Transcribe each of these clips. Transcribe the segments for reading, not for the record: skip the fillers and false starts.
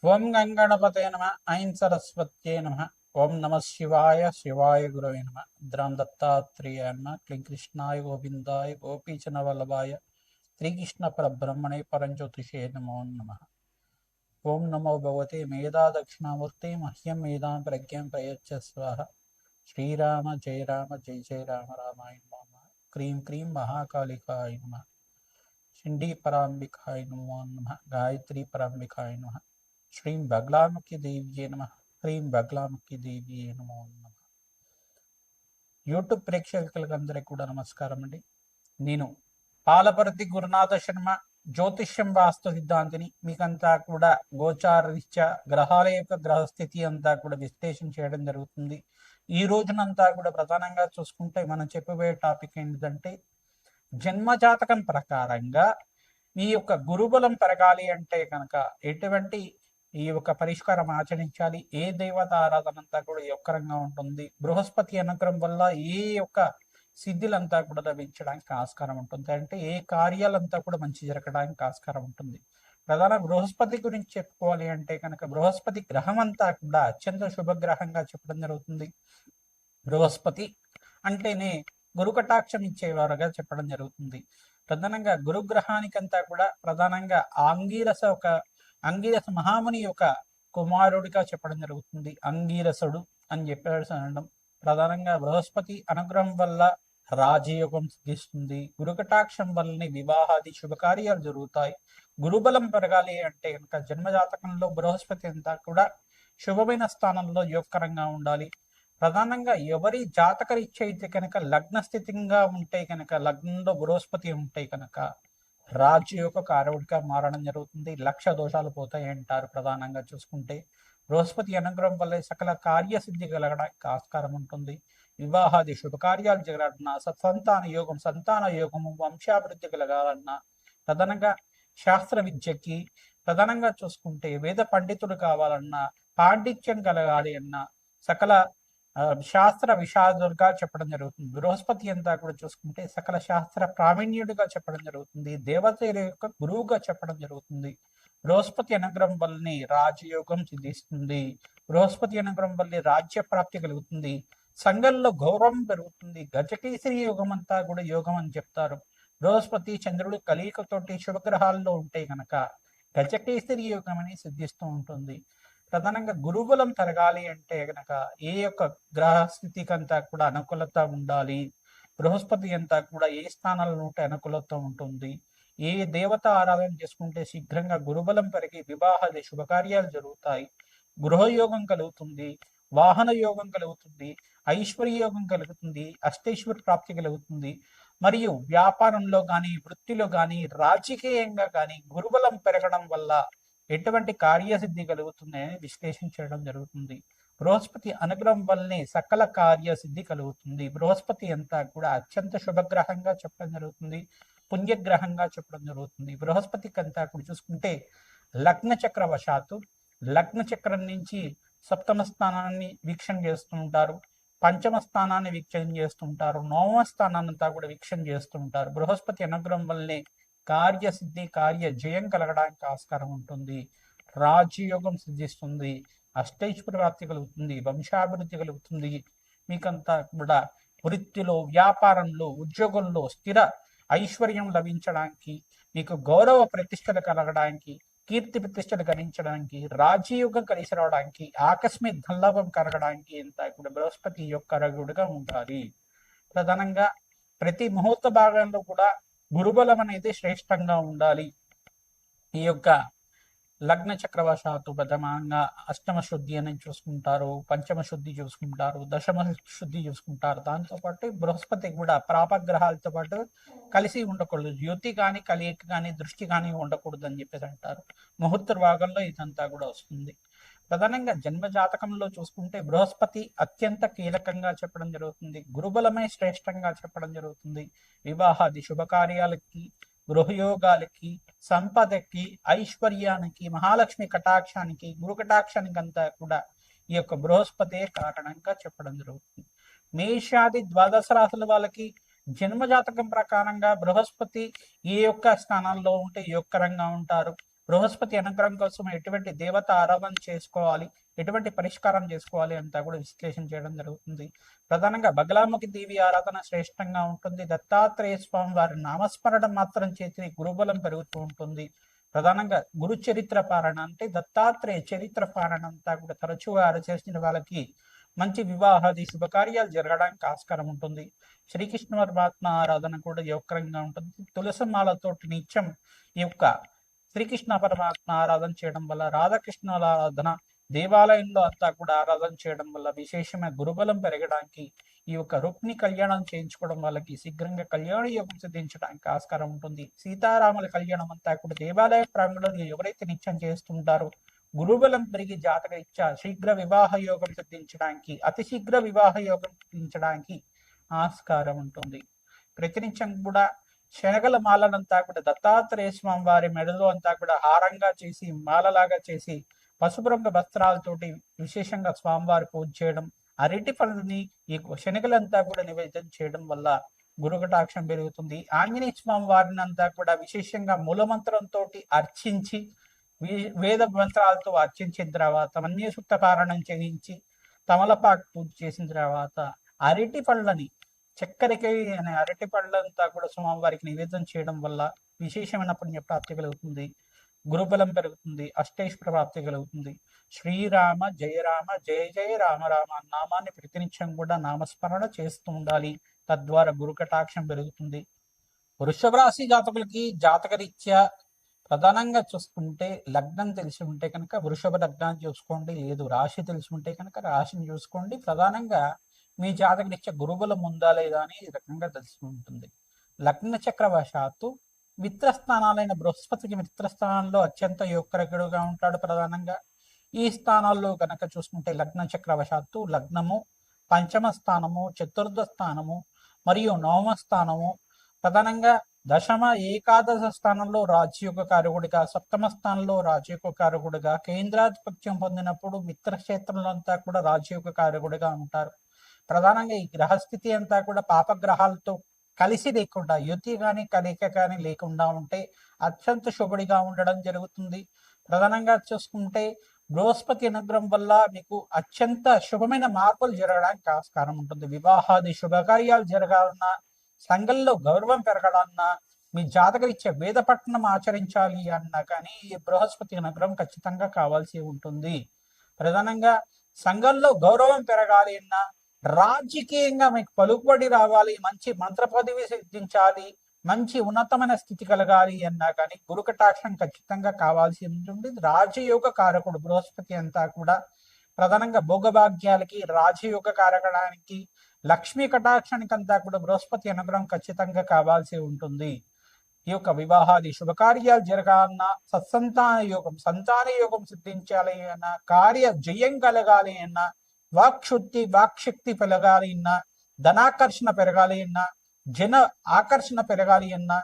ఓం గంగణపతే నమ. ఐం సరస్వత్యే నమ. ఓం నమ శివాయ శివాయ గురవే నమ. ద్రాం దత్తాత్రేయాయ నమ. క్లీం కృష్ణాయ గోవిందాయ గోపీచన వల్లభాయ శ్రీకృష్ణ పరబ్రహ్మణే పరంజ్యోతిషే నమో నమ. ఓం నమో భగవతే మేధా దక్షిణామూర్తి మహ్యం మేధాం ప్రజ్ఞం ప్రయచ్చ స్వాహ. శ్రీరామ జయ రామ జయ జయ రామ రామాయ నమ. క్రీం క్రీం మహాకాళికాయ నమ. చండీ పరాంబికాయ నమో నమ. గాయత్రి పరాంబికాయ నమ. శ్రీం బగ్లాముఖి దేవ్యే నమ. హ్రీం బగ్లాముఖి దేవ్యే నమో నమ. యూట్యూబ్ ప్రేక్షకులందరికీ కూడా నమస్కారం అండి. నేను పాలపర్తి గురునాథ శర్మ, జ్యోతిష్యం వాస్తు సిద్ధాంతిని. మీకంతా కూడా గోచారరీత్యా గ్రహాల యొక్క గ్రహస్థితి అంతా కూడా విశ్లేషణ చేయడం జరుగుతుంది. ఈ రోజునంతా కూడా ప్రధానంగా చూసుకుంటే మనం చెప్పబోయే టాపిక్ ఏంటంటే, జన్మజాతకం ప్రకారంగా మీ యొక్క గురుబలం పెరగాలి అంటే కనుక ఎటువంటి ఈ యొక్క పరిష్కారం ఆచరించాలి, ఏ దేవత ఆరాధన అంతా కూడా యొక్కరంగా ఉంటుంది, బృహస్పతి అనుగ్రహం వల్ల ఏ యొక్క సిద్ధులంతా కూడా లభించడానికి ఆస్కారం ఉంటుంది, అంటే ఏ కార్యాలంతా కూడా మంచి జరగడానికి ఆస్కారం ఉంటుంది. ప్రధాన బృహస్పతి గురించి చెప్పుకోవాలి అంటే కనుక బృహస్పతి గ్రహం అంతా కూడా అత్యంత శుభగ్రహంగా చెప్పడం జరుగుతుంది. బృహస్పతి అంటేనే గురు కటాక్షం ఇచ్చేవారుగా చెప్పడం జరుగుతుంది. ప్రధానంగా గురుగ్రహానికంతా కూడా ప్రధానంగా అంగీరస మహాముని యొక్క కుమారుడిగా చెప్పడం జరుగుతుంది. అంగీరసుడు అని చెప్పేసి అనడం. ప్రధానంగా బృహస్పతి అనుగ్రహం వల్ల రాజయోగం సిద్ధిస్తుంది. గురుకటాక్షం వల్లనే వివాహాది శుభకార్యాలు జరుగుతాయి. గురుబలం పెరగాలి అంటే కనుక జన్మజాతకంలో బృహస్పతి అంతా కూడా శుభమైన స్థానంలో యోగకరంగా ఉండాలి. ప్రధానంగా ఎవరి జాతకరీత్యా అయితే కనుక లగ్న స్థితిగా ఉంటే కనుక, లగ్నంలో బృహస్పతి ఉంటే కనుక రాజయోగ కారకుడిగా మారడం జరుగుతుంది. లక్ష దోషాలు పోతాయి అంటారు. ప్రధానంగా చూసుకుంటే బృహస్పతి అనుగ్రహం వల్ల సకల కార్యసిద్ధి కలగడానికి ఆస్కారం ఉంటుంది. వివాహాది శుభకార్యాలు జరగాలన్నా, సంతాన యోగము, వంశాభివృద్ధి కలగాలన్నా, ప్రధానంగా శాస్త్ర విద్యకి ప్రధానంగా చూసుకుంటే వేద పండితులు కావాలన్నా, పాండిత్యం కలగాలి అన్నా, సకల శాస్త్ర విషాదులుగా చెప్పడం జరుగుతుంది. బృహస్పతి అంతా కూడా చూసుకుంటే సకల శాస్త్ర ప్రావీణ్యుడిగా చెప్పడం జరుగుతుంది. దేవతల యొక్క గురువుగా చెప్పడం జరుగుతుంది. బృహస్పతి అనుగ్రహం వల్లనే రాజయోగం సిద్ధిస్తుంది. బృహస్పతి అనుగ్రహం వల్లే రాజ్య ప్రాప్తి కలుగుతుంది. సంఘంలో గౌరవం పెరుగుతుంది. గజకేసరి యోగం అంతా కూడా యోగం అని చెప్తారు. బృహస్పతి చంద్రుడు కలియికతోటి శుభగ్రహాల్లో ఉంటే కనుక గజకేసరి యోగం అని సిద్ధిస్తూ ఉంటుంది. ప్రధానంగా గురుబలం పెరగాలి అంటే గనక ఏ యొక్క గ్రహస్థితికి అంతా కూడా అనుకూలత ఉండాలి. బృహస్పతి అంతా కూడా ఏ స్థానాల్లో ఉంటే అనుకూలత ఉంటుంది, ఏ దేవత ఆరాధన చేసుకుంటే శీఘ్రంగా గురుబలం పెరిగి వివాహాది శుభకార్యాలు జరుగుతాయి, గృహయోగం కలుగుతుంది, వాహన యోగం కలుగుతుంది, ఐశ్వర్య యోగం కలుగుతుంది, అష్టైశ్వర్య ప్రాప్తి కలుగుతుంది. మరియు వ్యాపారంలో కానీ, వృత్తిలో కానీ, రాజకీయంగా కానీ గురుబలం పెరగడం వల్ల ఎటువంటి కార్యసిద్ధి కలుగుతుందని విశ్లేషించడం జరుగుతుంది. బృహస్పతి అనుగ్రహం వల్లనే సకల కార్యసిద్ధి కలుగుతుంది. బృహస్పతి అంతా కూడా అత్యంత శుభగ్రహంగా చెప్పడం జరుగుతుంది, పుణ్యగ్రహంగా చెప్పడం జరుగుతుంది. బృహస్పతికి అంతా కూడా చూసుకుంటే లగ్న చక్ర వశాత్తు లగ్న చక్రం నుంచి సప్తమ స్థానాన్ని వీక్షణ చేస్తూ ఉంటారు, పంచమ స్థానాన్ని వీక్షణ చేస్తుంటారు, నవమ స్థానాన్ని అంతా కూడా వీక్షణ చేస్తుంటారు. బృహస్పతి అనుగ్రహం వల్లనే కార్యసిద్ధి, కార్య జయం కలగడానికి ఆస్కారం ఉంటుంది. రాజయోగం సిద్ధిస్తుంది, అష్టైశ్వర్య ప్రాప్తి కలుగుతుంది, వంశాభివృద్ధి కలుగుతుంది. మీకంతా కూడా వృత్తిలో, వ్యాపారంలో, ఉద్యోగంలో స్థిర ఐశ్వర్యం లభించడానికి, మీకు గౌరవ ప్రతిష్టలు కలగడానికి, కీర్తి ప్రతిష్టలు గణించడానికి, రాజయోగం కలిసి రావడానికి, ఆకస్మిక ధనలాభం కలగడానికి అంతా కూడా బృహస్పతి యొక్క రగుడుగా ఉండాలి. ప్రధానంగా ప్రతి ముహూర్త భాగంలో కూడా గురుబలం అనేది శ్రేష్టంగా ఉండాలి. ఈ యొక్క లగ్న చక్రవశాత్తు ప్రథమంగా అష్టమ శుద్ధి అని చూసుకుంటారు, పంచమ శుద్ధి చూసుకుంటారు, దశమ శుద్ధి చూసుకుంటారు. దాంతోపాటు బృహస్పతి కూడా ప్రాపగ్రహాలతో పాటు కలిసి ఉండకూడదు, యుతి కానీ కలియక కానీ దృష్టి కానీ ఉండకూడదు అని చెప్పేసి అంటారు. ముహూర్త భాగంలో ఇదంతా కూడా వస్తుంది. ప్రధానంగా జన్మ జాతకంలో చూసుకుంటే బృహస్పతి అత్యంత కీలకంగా చెప్పడం జరుగుతుంది. గురుబలమే శ్రేష్టంగా చెప్పడం జరుగుతుంది. వివాహాది శుభకార్యాలకి, గృహయోగాలకి, సంపదకి, ఐశ్వర్యానికి, మహాలక్ష్మి కటాక్షానికి, గురు కటాక్షానికి అంతా కూడా ఈ యొక్క బృహస్పతే కారణంగా చెప్పడం జరుగుతుంది. మేషాది ద్వాదశ రాశుల వాళ్ళకి జన్మజాతకం ప్రకారంగా బృహస్పతి ఏ యొక్క స్థానాల్లో ఉంటే యోగకరంగా ఉంటారు, బృహస్పతి అనుగ్రహం కోసం ఎటువంటి దేవత ఆరాధన చేసుకోవాలి, ఎటువంటి పరిష్కారం చేసుకోవాలి అంతా కూడా విశ్లేషణ చేయడం జరుగుతుంది. ప్రధానంగా బగలాముఖి దేవి ఆరాధన శ్రేష్టంగా ఉంటుంది. దత్తాత్రేయ స్వామి వారి నామస్మరణ మాత్రం చేతి గురుబలం పెరుగుతూ ఉంటుంది. ప్రధానంగా గురు చరిత్ర పాలన అంటే దత్తాత్రేయ చరిత్ర పాలన అంతా కూడా తరచుగా చేసిన వాళ్ళకి మంచి వివాహాది శుభకార్యాలు జరగడానికి ఆస్కారం ఉంటుంది. శ్రీకృష్ణ పరమాత్మ ఆరాధన కూడా యోగకరంగా ఉంటుంది. తులసిమాలతోటి నిత్యం ఈ యొక్క శ్రీకృష్ణ పరమాత్మ ఆరాధన చేయడం వల్ల, రాధాకృష్ణుల ఆరాధన దేవాలయంలో అంతా కూడా ఆరాధన చేయడం వల్ల విశేషమైన గురుబలం పెరగడానికి, ఈ యొక్క రుక్ని కళ్యాణం చేయించుకోవడం వాళ్ళకి శీఘ్రంగా కళ్యాణ యోగం సిద్ధించడానికి ఆస్కారం ఉంటుంది. సీతారాముల కళ్యాణం అంతా కూడా దేవాలయ ప్రాంగణంలో ఎవరైతే నిత్యం చేస్తుంటారో గురుబలం పెరిగి జాతక ఇచ్చా శీఘ్ర వివాహ యోగం సిద్ధించడానికి, అతి శీఘ్ర వివాహ యోగం సిద్ధించడానికి ఆస్కారం ఉంటుంది. ప్రతినిత్యం కూడా శనగల మాలనంతా కూడా దత్తాత్రేయ స్వామి వారి మెడలో అంతా కూడా హారంగా చేసి మాలలాగా చేసి పసుపు రంగు వస్త్రాలతోటి విశేషంగా స్వామివారి పూజ చేయడం, అరటి పనులని ఈ శనగలంతా కూడా నివేదన చేయడం వల్ల గురుకటాక్షం పెరుగుతుంది. ఆంజనేయ స్వామి వారిని అంతా కూడా విశేషంగా మూలమంత్రంతో అర్చించి వేద మంత్రాలతో అర్చించిన తర్వాత మన్య సూక్త పారాయణం చేయించి తమలపాకు పూజ చేసిన తర్వాత అరటి పళ్ళని చక్కెరకి అనే అరటి పళ్ళంతా కూడా స్వామివారికి నివేదన చేయడం వల్ల విశేషమైన పుణ్య ప్రాప్తి కలుగుతుంది, గురుబలం పెరుగుతుంది, అష్టైశ్వర ప్రాప్తి కలుగుతుంది. శ్రీరామ జయ రామ జయ జయ రామ రామ నామాన్ని ప్రతినిత్యం కూడా నామస్మరణ చేస్తూ ఉండాలి. తద్వారా గురు కటాక్షం పెరుగుతుంది. వృషభ రాశి జాతకులకి జాతకరీత్యా ప్రధానంగా చూసుకుంటే లగ్నం తెలిసి ఉంటే కనుక వృషభ లగ్నాన్ని చూసుకోండి, లేదు రాశి తెలిసి ఉంటే కనుక రాశిని చూసుకోండి. ప్రధానంగా మీ జాతకరీత్యా గురుబలం ఉందా లేదా అని ఈ రకంగా తెలిసి ఉంటుంది. లగ్న చక్రవశాత్తు మిత్రస్థానాలైన బృహస్పతికి మిత్రస్థానంలో అత్యంత యోగకరకుడుగా ఉంటాడు. ప్రధానంగా ఈ స్థానాల్లో కనుక చూసుకుంటే లగ్న చక్రవశాత్తు లగ్నము, పంచమ స్థానము, చతుర్థ స్థానము మరియు నవమ స్థానము, ప్రధానంగా దశమ ఏకాదశ స్థానంలో రాజయోగ కారకుడిగా, సప్తమ స్థానంలో రాజయోగ కారకుడిగా, కేంద్రాధిపత్యం పొందినప్పుడు మిత్రక్షేత్రంలో అంతా కూడా రాజయోగ కారకుడిగా ఉంటారు. ప్రధానంగా ఈ గ్రహస్థితి అంతా కూడా పాపగ్రహాలతో కలిసి లేకుండా, యుతి కానీ కలయిక కానీ లేకుండా ఉంటే అత్యంత శుభుడిగా ఉండడం జరుగుతుంది. ప్రధానంగా చూసుకుంటే బృహస్పతి అనుగ్రహం వల్ల మీకు అత్యంత శుభమైన మార్పులు జరగడానికి ఆస్కారం ఉంటుంది. వివాహాది శుభకార్యాలు జరగాలన్నా, సంఘంలో గౌరవం పెరగడాలన్నా, మీ జాతకరీత్యా వేద పఠనం ఆచరించాలి అన్నా కానీ ఈ బృహస్పతి అనుగ్రహం ఖచ్చితంగా కావాల్సి ఉంటుంది. ప్రధానంగా సంఘంలో గౌరవం పెరగాలి అన్నా, రాజకీయంగా మీకు పలుకుబడి రావాలి, మంచి మంత్ర పదవి సిద్ధించాలి, మంచి ఉన్నతమైన స్థితి కలగాలి అన్నా కానీ గురు కటాక్షం ఖచ్చితంగా కావాల్సి ఉంటుంది. రాజయోగ కారకుడు బృహస్పతి అంతా కూడా ప్రధానంగా భోగభాగ్యాలకి, రాజయోగ కారకడానికి, లక్ష్మీ కటాక్షానికి అంతా కూడా బృహస్పతి అనుగ్రహం ఖచ్చితంగా కావాల్సి ఉంటుంది. ఈ యొక్క వివాహాది శుభకార్యాలు జరగాలన్నా, సంతాన యోగం సిద్ధించాలి అన్నా, కార్య జయం కలగాలి అన్నా, వాక్శుద్ధి వాక్శక్తి పెరగాలి అన్నా, ధనాకర్షణ పెరగాలి అన్నా, జన ఆకర్షణ పెరగాలి అన్నా,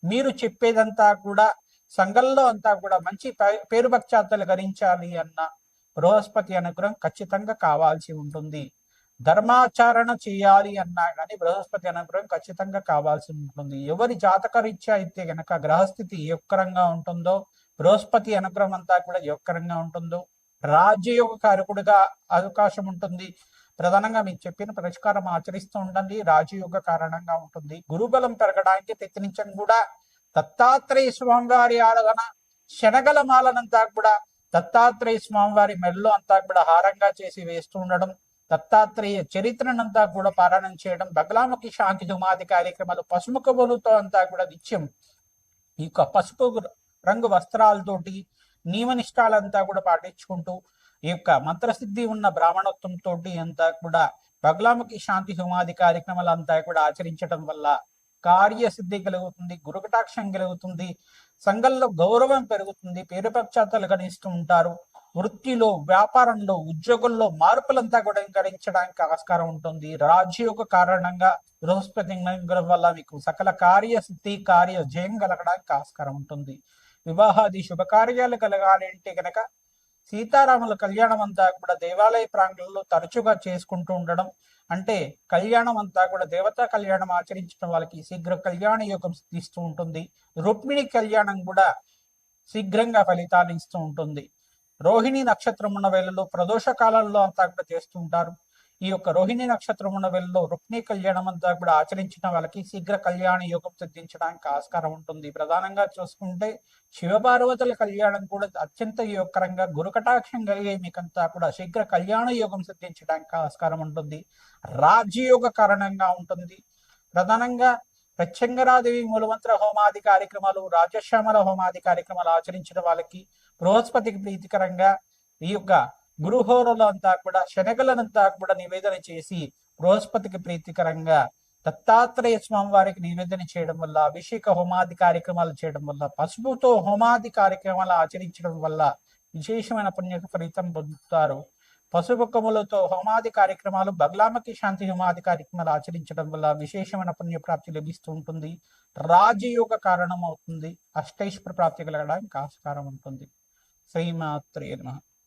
మీరు చెప్పేదంతా కూడా సంఘంలో అంతా కూడా మంచి పేరు ప్రఖ్యాతలు గరించాలి అన్నా బృహస్పతి అనుగ్రహం ఖచ్చితంగా కావాల్సి ఉంటుంది. ధర్మాచరణ చేయాలి అన్నా కానీ బృహస్పతి అనుగ్రహం ఖచ్చితంగా కావాల్సి ఉంటుంది. ఎవరి జాతకరీత్యా అయితే గనక గ్రహస్థితి యోగకరంగా ఉంటుందో, బృహస్పతి అనుగ్రహం అంతా కూడా యోగకరంగా ఉంటుందో, రాజయోగ కారకుడిగా అవకాశం ఉంటుంది. ప్రధానంగా మీకు చెప్పిన పరిష్కారం ఆచరిస్తూ ఉండండి, రాజయోగ కారణంగా ఉంటుంది. గురుబలం పెరగడానికి ప్రయత్నించడం కూడా దత్తాత్రేయ స్వామివారి ఆరాధన, శనగల మాలనంతా కూడా దత్తాత్రేయ స్వామివారి మెడలో అంతా కూడా హారంగా చేసి వేస్తూ ఉండడం, దత్తాత్రేయ చరిత్రనంతా కూడా పారాయణం చేయడం, బగలాముఖి శాంతి దుమాది కార్యక్రమాలు, పసుముఖ బలుతో అంతా కూడా నిత్యం ఈ యొక్క పసుపు రంగు వస్త్రాలతోటి నియమనిష్టాలంతా కూడా పాటించుకుంటూ ఈ యొక్క మంత్రసిద్ధి ఉన్న బ్రాహ్మణత్వంతో అంతా కూడా బగలాముఖి శాంతి హోమాది కార్యక్రమాలు అంతా కూడా ఆచరించడం వల్ల కార్యసిద్ధి కలుగుతుంది, గురుకటాక్షం కలుగుతుంది, సంఘంలో గౌరవం పెరుగుతుంది, పేరు ప్రఖ్యాతలు గణిస్తూ ఉంటారు. వృత్తిలో, వ్యాపారంలో, ఉద్యోగంలో మార్పులంతా కూడా గణించడానికి ఆస్కారం ఉంటుంది. రాజయోగ కారణంగా బృహస్పతి వల్ల మీకు సకల కార్యసిద్ధి, కార్య జయం కలగడానికి ఆస్కారం ఉంటుంది. వివాహాది శుభకార్యాలు కలగాలి అంటే కనుక సీతారాముల కళ్యాణం అంతా కూడా దేవాలయ ప్రాంగణంలో తరచుగా చేసుకుంటూ ఉండడం, అంటే కళ్యాణం అంతా కూడా దేవతా కళ్యాణం ఆచరించడం వాళ్ళకి శీఘ్ర కళ్యాణ యోగం సిద్ధిస్తూ ఉంటుంది. రుక్మిణి కళ్యాణం కూడా శీఘ్రంగా ఫలితాలు ఇస్తూ ఉంటుంది. రోహిణి నక్షత్రం ఉన్న వేళలో ప్రదోష కాలంలో అంతా కూడా చేస్తూ ఉంటారు. ఈ యొక్క రోహిణి నక్షత్రం ఉన్న వేళలో రుక్మిణీ కళ్యాణం అంతా కూడా ఆచరించిన వాళ్ళకి శీఘ్ర కళ్యాణ యోగం సిద్ధించడానికి ఆస్కారం ఉంటుంది. ప్రధానంగా చూసుకుంటే శివపార్వతుల కళ్యాణం కూడా అత్యంత యోగకరంగా గురుకటాక్షం కలిగే మీకంతా కూడా శీఘ్ర కళ్యాణ యోగం సిద్ధించడానికి ఆస్కారం ఉంటుంది. రాజయోగ కారణంగా ఉంటుంది. ప్రధానంగా ప్రత్యంగరాదేవి మూలమంత్ర హోమాది కార్యక్రమాలు, రాజశ్యామల హోమాది కార్యక్రమాలు ఆచరించిన వాళ్ళకి బృహస్పతికి ప్రీతికరంగా ఈ యొక్క గురుహోరలో అంతా కూడా శనగలనంతా కూడా నివేదన చేసి బృహస్పతికి ప్రీతికరంగా దత్తాత్రేయ స్వామి వారికి నివేదన చేయడం వల్ల, అభిషేక హోమాది కార్యక్రమాలు చేయడం వల్ల, పసుపుతో హోమాది కార్యక్రమాలు ఆచరించడం వల్ల విశేషమైన పుణ్య ఫలితం పొందుతారు. పసుపు కొమ్ములతో హోమాది కార్యక్రమాలు, బగలామకి శాంతి హోమాది కార్యక్రమాలు ఆచరించడం వల్ల విశేషమైన పుణ్యప్రాప్తి లభిస్తూ ఉంటుంది. రాజయోగ కారణం అవుతుంది. అష్టైశ్వర ప్రాప్తి కలగడానికి ఆస్కారం ఉంటుంది. శ్రీమాత్రే నమః.